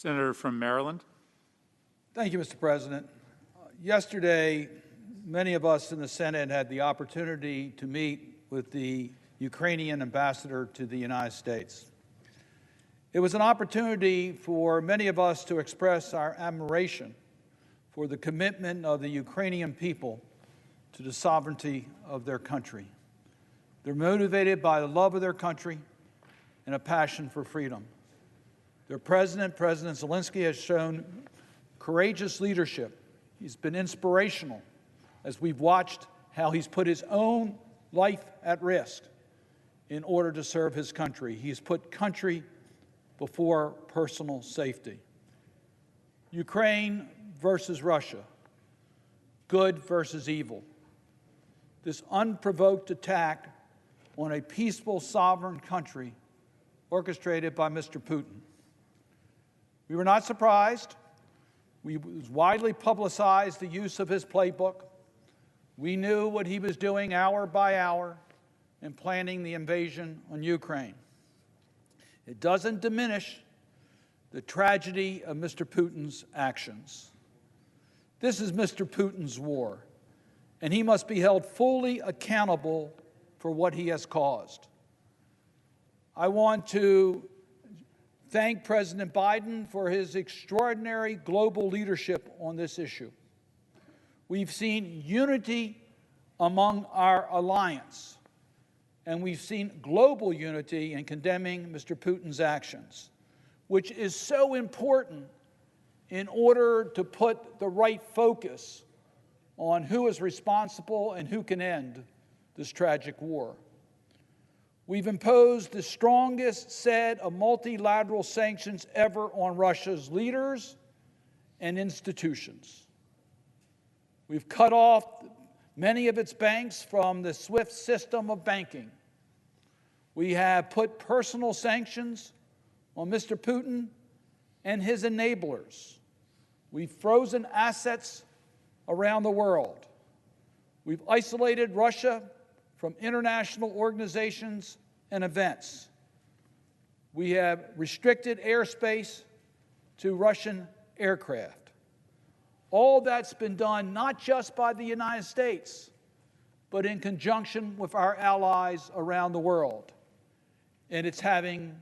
Senator from Maryland. Thank you, Mr. President. Yesterday, many of us in the Senate had the opportunity to meet with the Ukrainian Ambassador to the United States. It was an opportunity for many of us to express our admiration for the commitment of the Ukrainian people to the sovereignty of their country. They're motivated by the love of their country and a passion for freedom. Their president, President Zelensky, has shown courageous leadership. He's been inspirational as we've watched how he's put his own life at risk in order to serve his country. He's put country before personal safety. Ukraine versus Russia, good versus evil. This unprovoked attack on a peaceful, sovereign country orchestrated by Mr. Putin. We were not surprised. We widely publicized the use of his playbook. We knew what he was doing hour by hour in planning the invasion on Ukraine. It doesn't diminish the tragedy of Mr. Putin's actions. This is Mr. Putin's war, and he must be held fully accountable for what he has caused. I want to thank President Biden for his extraordinary global leadership on this issue. We've seen unity among our alliance, and we've seen global unity in condemning Mr. Putin's actions, which is so important in order to put the right focus on who is responsible and who can end this tragic war. We've imposed the strongest set of multilateral sanctions ever on Russia's leaders and institutions. We've cut off many of its banks from the SWIFT system of banking. We have put personal sanctions on Mr. Putin and his enablers. We've frozen assets around the world. We've isolated Russia from international organizations and events. We have restricted airspace to Russian aircraft. All that's been done not just by the United States, but in conjunction with our allies around the world. And it's having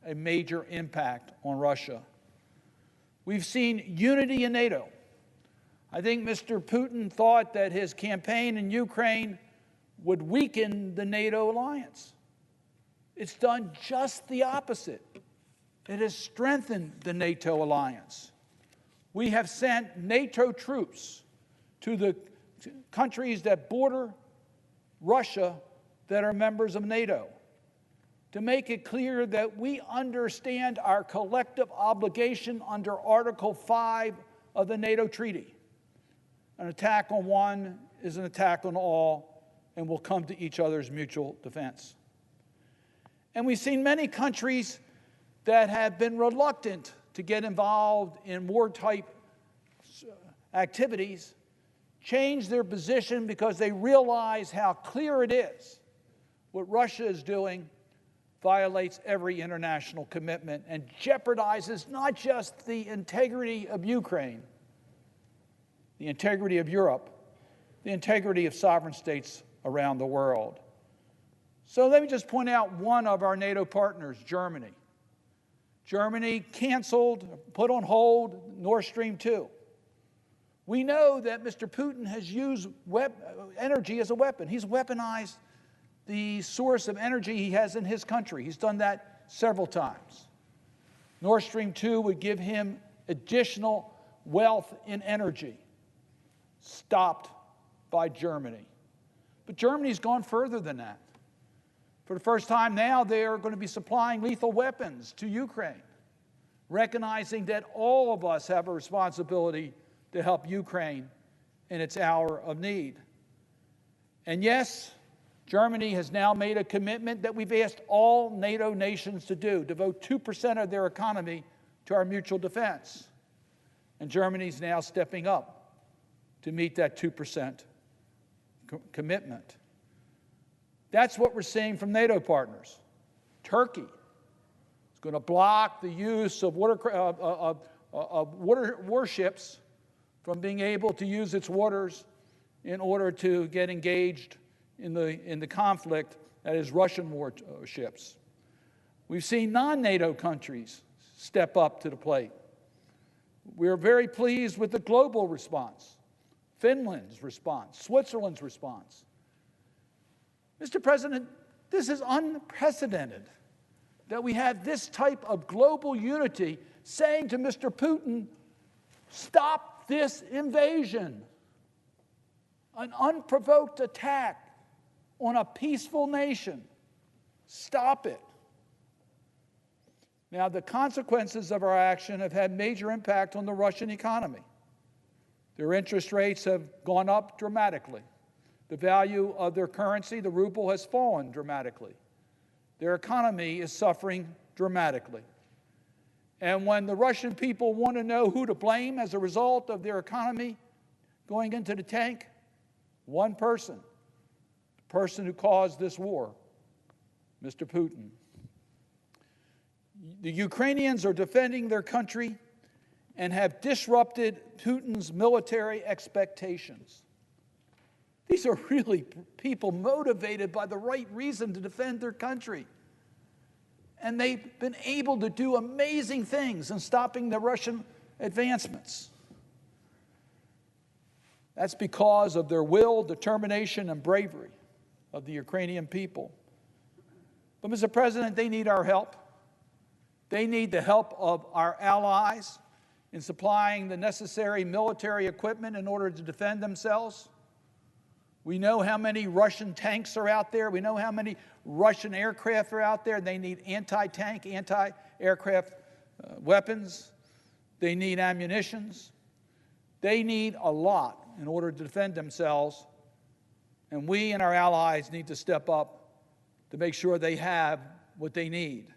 a major impact on Russia. We've seen unity in NATO. I think Mr. Putin thought that his campaign in Ukraine would weaken the NATO alliance. It's done just the opposite. It has strengthened the NATO alliance. We have sent NATO troops to the countries that border Russia that are members of NATO to make it clear that we understand our collective obligation under Article 5 of the NATO Treaty. An attack on one is an attack on all, and will come to each other's mutual defense. And we've seen many countries that have been reluctant to get involved in war-type activities change their position because they realize how clear it is what Russia is doing violates every international commitment and jeopardizes not just the integrity of Ukraine, the integrity of Europe, the integrity of sovereign states around the world. So let me just point out one of our NATO partners, Germany. Germany canceled, put on hold Nord Stream 2. We know that Mr. Putin has used energy as a weapon. He's weaponized the source of energy he has in his country. He's done that several times. Nord Stream 2 would give him additional wealth in energy, stopped by Germany. But Germany's gone further than that. For the first time now, they are going to be supplying lethal weapons to Ukraine, recognizing that all of us have a responsibility to help Ukraine in its hour of need. And yes, Germany has now made a commitment that we've asked all NATO nations to do, devote 2% of their economy to our mutual defense. And Germany's now stepping up to meet that 2% commitment. That's what we're seeing from NATO partners. Turkey is going to block the use of warships from being able to use its waters in order to get engaged in the conflict that is Russian warships. We've seen non-NATO countries step up to the plate. We are very pleased with the global response, Finland's response, Switzerland's response. Mr. President, this is unprecedented that we have this type of global unity saying to Mr. Putin, stop this invasion, an unprovoked attack on a peaceful nation. Stop it. Now, the consequences of our action have had major impact on the Russian economy. Their interest rates have gone up dramatically. The value of their currency, the ruble, has fallen dramatically. Their economy is suffering dramatically. And when the Russian people want to know who to blame as a result of their economy going into the tank, one person, the person who caused this war, Mr. Putin. The Ukrainians are defending their country and have disrupted Putin's military expectations. These are really people motivated by the right reason to defend their country. And they've been able to do amazing things in stopping the Russian advancements. That's because of their will, determination, and bravery of the Ukrainian people. But, Mr. President, they need our help. They need the help of our allies in supplying the necessary military equipment in order to defend themselves. We know how many Russian tanks are out there. We know how many Russian aircraft are out there. They need anti-tank, anti-aircraft weapons. They need ammunitions. They need a lot in order to defend themselves. And we and our allies need to step up to make sure they have what they need.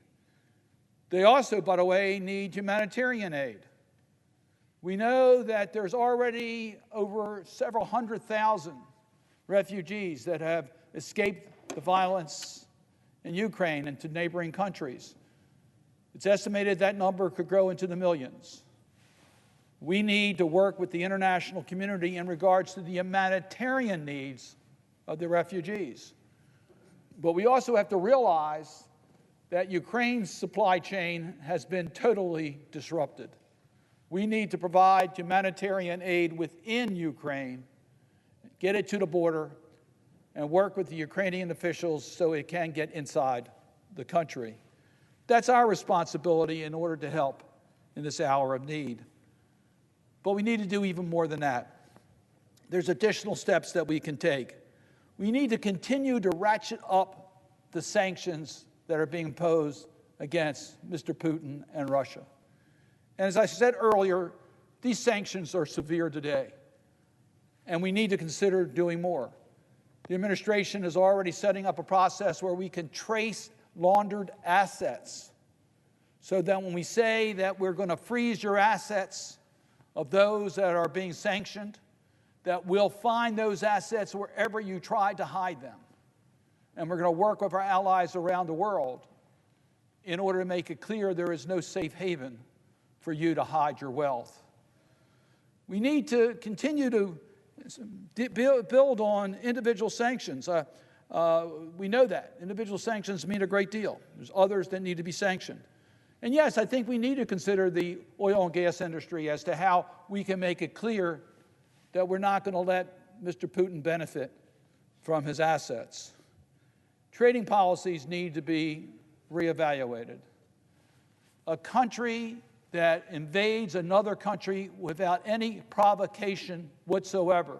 They also, by the way, need humanitarian aid. We know that there's already over several 100,000 refugees that have escaped the violence in Ukraine and to neighboring countries. It's estimated that number could grow into the millions. We need to work with the international community in regards to the humanitarian needs of the refugees. But we also have to realize that Ukraine's supply chain has been totally disrupted. We need to provide humanitarian aid within Ukraine, get it to the border, and work with the Ukrainian officials so it can get inside the country. That's our responsibility in order to help in this hour of need. But we need to do even more than that. There's additional steps that we can take. We need to continue to ratchet up the sanctions that are being imposed against Mr. Putin and Russia. And as I said earlier, these sanctions are severe today, and we need to consider doing more. The administration is already setting up a process where we can trace laundered assets, so that when we say that we're going to freeze your assets of those that are being sanctioned, that we'll find those assets wherever you tried to hide them. And we're going to work with our allies around the world in order to make it clear there is no safe haven for you to hide your wealth. We need to continue to build on individual sanctions. We know that. Individual sanctions mean a great deal. There's others that need to be sanctioned. And yes, I think we need to consider the oil and gas industry as to how we can make it clear that we're not going to let Mr. Putin benefit from his assets. Trading policies need to be reevaluated. A country that invades another country without any provocation whatsoever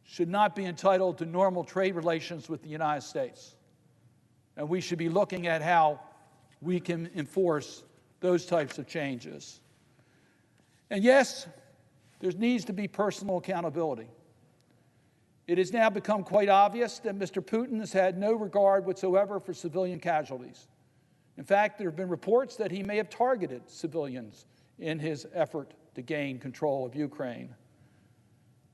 should not be entitled to normal trade relations with the United States. And we should be looking at how we can enforce those types of changes. And yes, there needs to be personal accountability. It has now become quite obvious that Mr. Putin has had no regard whatsoever for civilian casualties. In fact, there have been reports that he may have targeted civilians in his effort to gain control of Ukraine.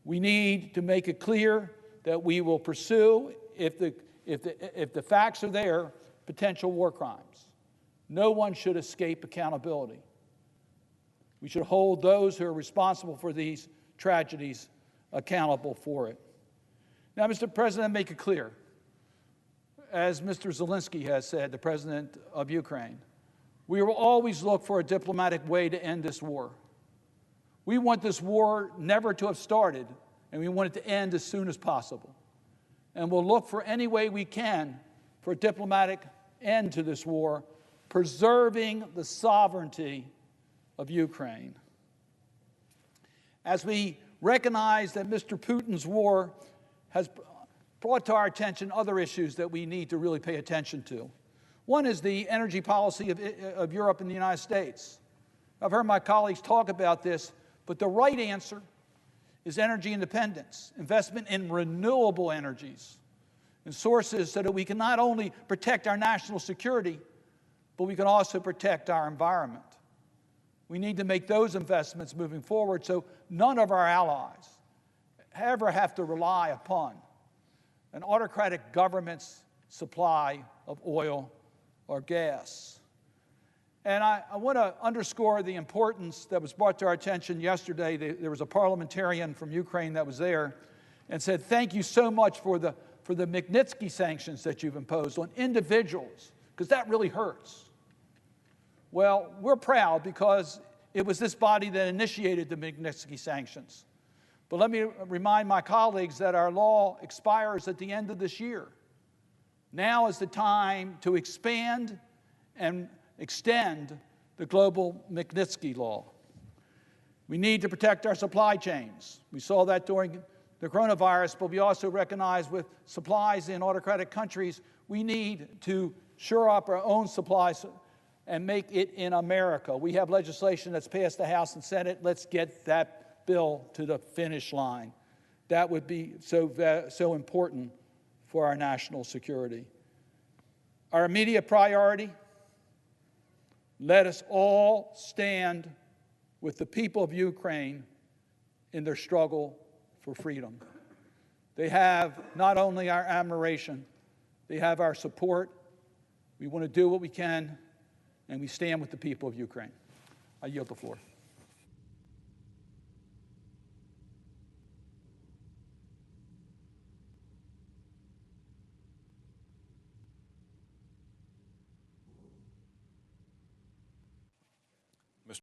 We need to make it clear that we will pursue, if the facts are there, potential war crimes. No one should escape accountability. We should hold those who are responsible for these tragedies accountable for it. Now, Mr. President, make it clear, as Mr. Zelensky has said, the president of Ukraine, we will always look for a diplomatic way to end this war. We want this war never to have started, and we want it to end as soon as possible. And we'll look for any way we can for a diplomatic end to this war, preserving the sovereignty of Ukraine. As we recognize that Mr. Putin's war has brought to our attention other issues that we need to really pay attention to. One is the energy policy of Europe and the United States. I've heard my colleagues talk about this, but the right answer is energy independence, investment in renewable energies and sources so that we can not only protect our national security, but we can also protect our environment. We need to make those investments moving forward so none of our allies ever have to rely upon an autocratic government's supply of oil or gas. And I want to underscore the importance that was brought to our attention yesterday. There was a parliamentarian from Ukraine that was there and said, thank you so much for the Magnitsky sanctions that you've imposed on individuals, because that really hurts. Well, we're proud because it was this body that initiated the Magnitsky sanctions. But let me remind my colleagues that our law expires at the end of this year. Now is the time to expand and extend the global Magnitsky law. We need to protect our supply chains. We saw that during the coronavirus, but we also recognize with supplies in autocratic countries, we need to shore up our own supplies and make it in America. We have legislation that's passed the House and Senate. Let's get that bill to the finish line. That would be so important for our national security. Our immediate priority, let us all stand with the people of Ukraine in their struggle for freedom. They have not only our admiration, they have our support. We want to do what we can, and we stand with the people of Ukraine. I yield the floor.